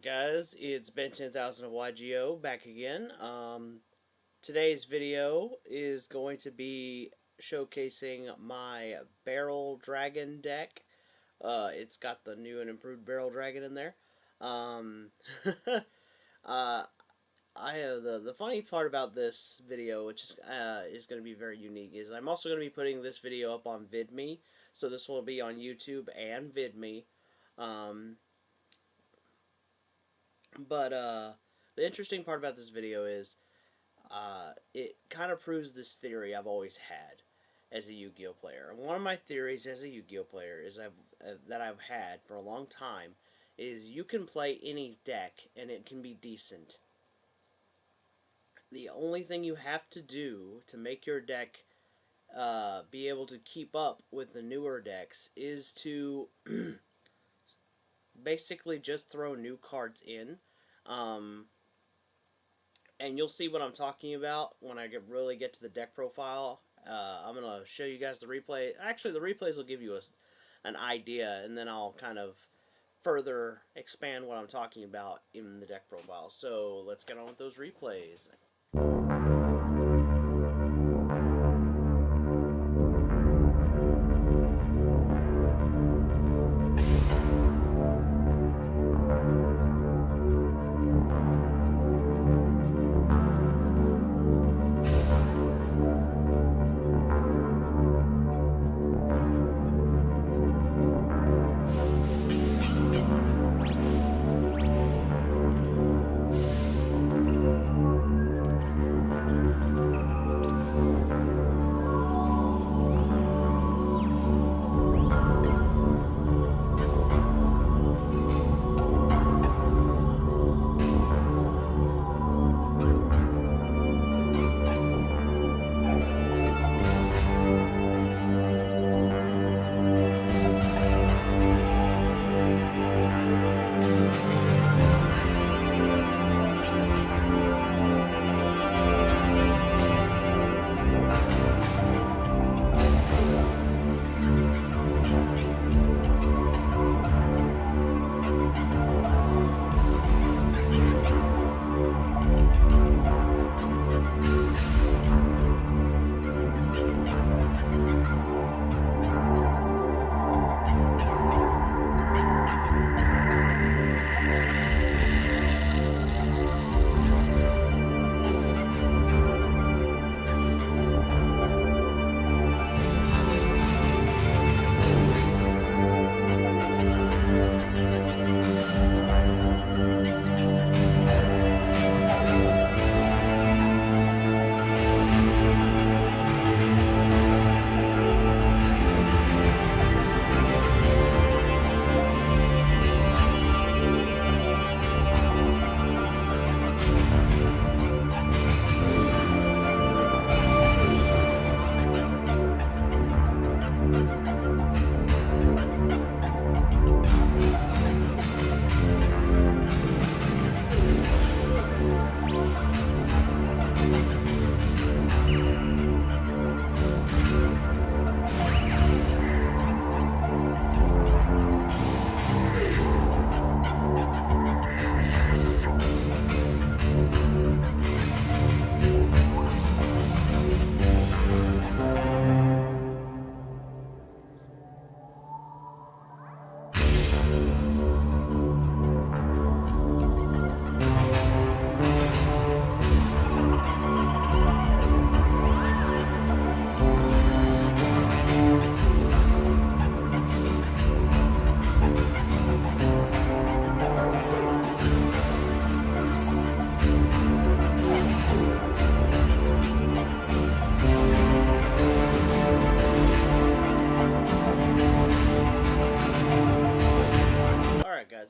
Guys, it's Ben 10,000 of YGO back again. Today's video is going to be showcasing my Berral Dragon deck. It's got the new and improved Berral Dragon in there. uh, the funny part about this video, which is going to be very unique, is I'm also going to be putting this video up on Vidme. So this will be on YouTube and Vidme. But the interesting part about this video is it kind of proves this theory I've always had as a Yu-Gi-Oh player. And one of my theories as a Yu-Gi-Oh player is that I've had for a long time is you can play any deck and it can be decent. The only thing you have to do to make your deck be able to keep up with the newer decks is to basically just throw new cards in. And you'll see what I'm talking about when I really get to the deck profile. I'm going to show you guys the replay. Actually, the replays will give you an idea, and then I'll kind of further expand what I'm talking about in the deck profile. So let's get on with those replays.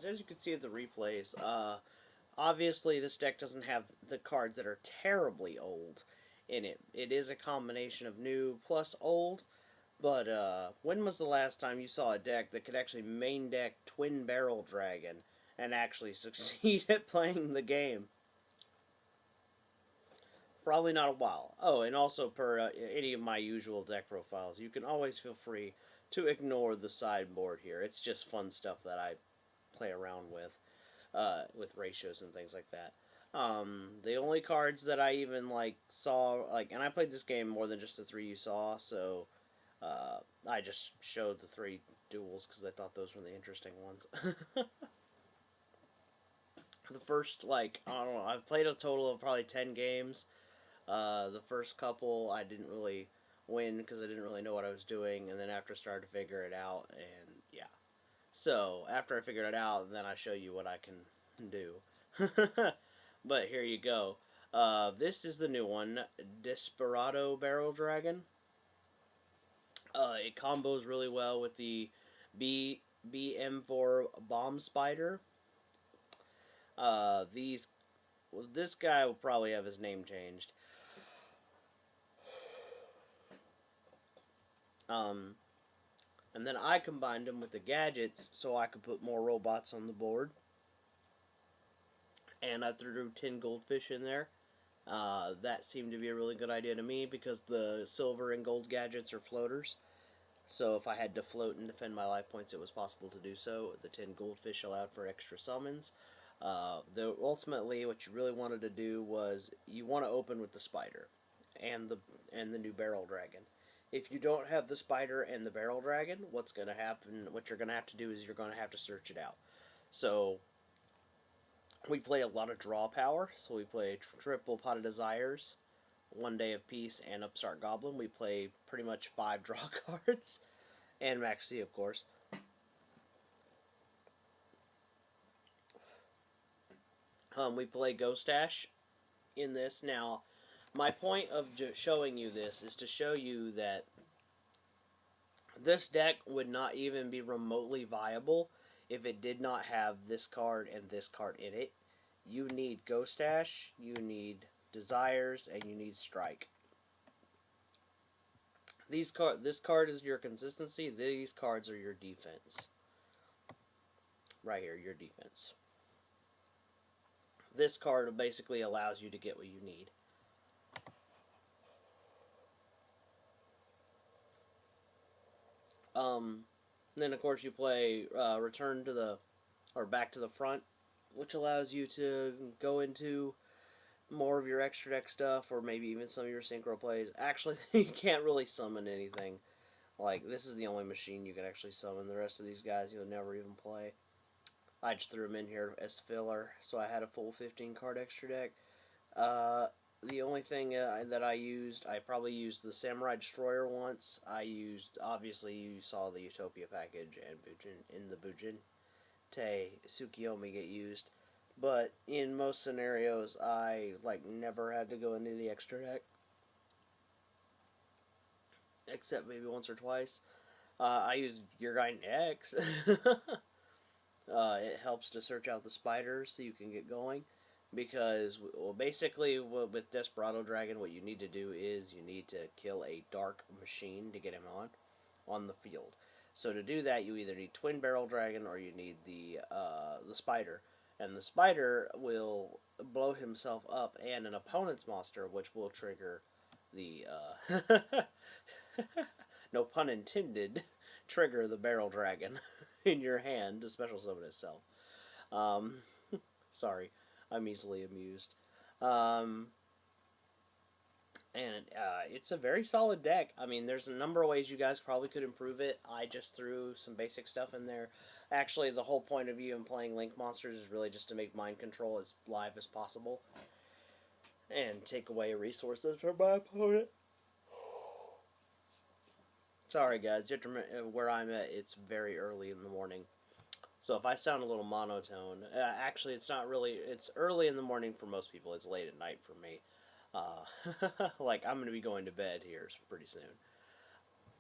As you can see at the replays, obviously this deck doesn't have the cards that are terribly old in it. It is a combination of new plus old, but when was the last time you saw a deck that could actually main deck Twin Barrel Dragon and actually succeed at playing the game? Probably not a while. Oh, and also per any of my usual deck profiles, you can always feel free to ignore the sideboard here. It's just fun stuff that I play around with. with ratios and things like that. The only cards that I even like saw, like, and I played this game more than just the three you saw, so I just showed the three duels because I thought those were the interesting ones. The first, like, I don't know, I've played a total of probably 10 games. The first couple I didn't really win because I didn't really know what I was doing, and then after I started to figure it out, and yeah. So after I figured it out, then I show you what I can do. But here you go. This is the new one, Desperado Barrel Dragon. It combos really well with the BM4 Bomb Spider. These this guy will probably have his name changed. Um, and then I combined them with the gadgets so I could put more robots on the board. And I threw 10 goldfish in there. That seemed to be a really good idea to me because the silver and gold gadgets are floaters. So if I had to float and defend my life points, it was possible to do so. The 10 goldfish allowed for extra summons. Ultimately, what you really wanted to do was you want to open with the spider and the new barrel dragon. If you don't have the spider and the barrel dragon, what's going to happen? What you're going to have to do is you're going to have to search it out. So we play a lot of draw power. So we play triple pot of desires, 1 Day of Peace, and Upstart Goblin. We play pretty much 5 draw cards, and Max C, of course. We play Ghost Ash in this. Now, my point of showing you this is to show you that this deck would not even be remotely viable if it did not have this card and this card in it. You need Ghost Ash, you need Desires, and you need Strike. This card is your consistency. These cards are your defense. Right here, your defense. This card basically allows you to get what you need. Then of course you play Return to the, or Back to the Front, which allows you to go into more of your extra deck stuff, or maybe even some of your synchro plays. Actually, you can't really summon anything. Like, this is the only machine you can actually summon. The rest of these guys you'll never even play. I just threw them in here as filler, so I had a full 15 card extra deck. The only thing that I probably used the Samurai Destroyer once. Obviously you saw the Utopia package and in the Bujin Te Tsukiyomi get used. But in most scenarios, I never had to go into the extra deck, except maybe once or twice. I used Yurgain X. It helps to search out the spiders so you can get going. Because, well, basically, with Desperado Dragon, what you need to do is you need to kill a dark machine to get him on the field. So to do that, you either need Twin Barrel Dragon or you need the spider. And the spider will blow himself up and an opponent's monster, which will trigger the, no pun intended, trigger the Barrel Dragon in your hand to special summon itself. Sorry, I'm easily amused. And it's a very solid deck. I mean, there's a number of ways you guys probably could improve it. I just threw some basic stuff in there. Actually, the whole point of you in playing Link Monsters is really just to make mind control as live as possible. And take away resources from my opponent. Sorry guys, you have to remember where I'm at, it's very early in the morning. So if I sound a little monotone, actually it's not really, it's early in the morning for most people, it's late at night for me. Like, I'm going to be going to bed here pretty soon.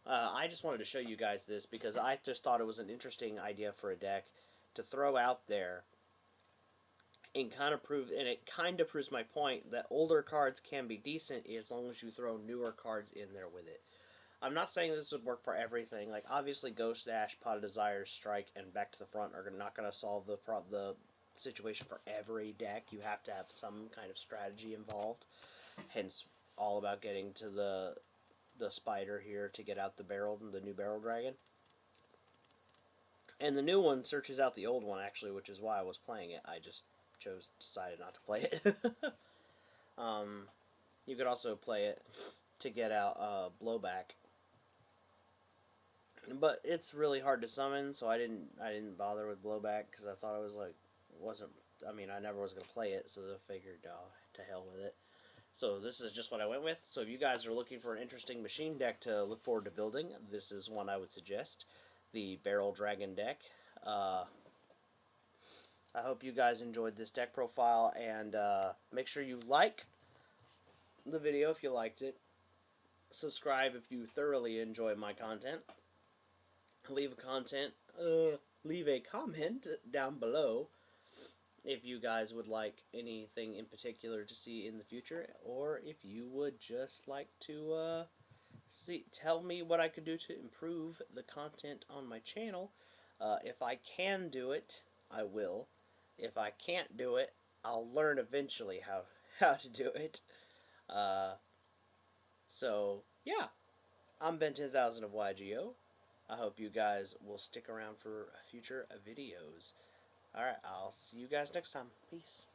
I just wanted to show you guys this because I just thought it was an interesting idea for a deck to throw out there and it kind of proves my point that older cards can be decent as long as you throw newer cards in there with it. I'm not saying this would work for everything. Like, obviously, Ghost Dash, Pot of Desires, Strike, and Back to the Front are not going to solve the situation for every deck. You have to have some kind of strategy involved. Hence, all about getting to the spider here to get out the new Barrel Dragon. And the new one searches out the old one, actually, which is why I was playing it. I just decided not to play it. You could also play it to get out blowback, but it's really hard to summon, so I didn't bother with blowback because I thought it was like wasn't. I mean, I never was gonna play it, so I figured to hell with it. So this is just what I went with. So if you guys are looking for an interesting machine deck to look forward to building, this is one I would suggest, the Berral Dragon deck. I hope you guys enjoyed this deck profile, and make sure you like the video if you liked it. Subscribe if you thoroughly enjoy my content. Leave a comment down below if you guys would like anything in particular to see in the future, or if you would just like to tell me what I could do to improve the content on my channel. If I can do it, I will. If I can't do it, I'll learn eventually how to do it. So yeah, I'm Ben 10,000 of YGO. I hope you guys will stick around for future videos. Alright, I'll see you guys next time. Peace.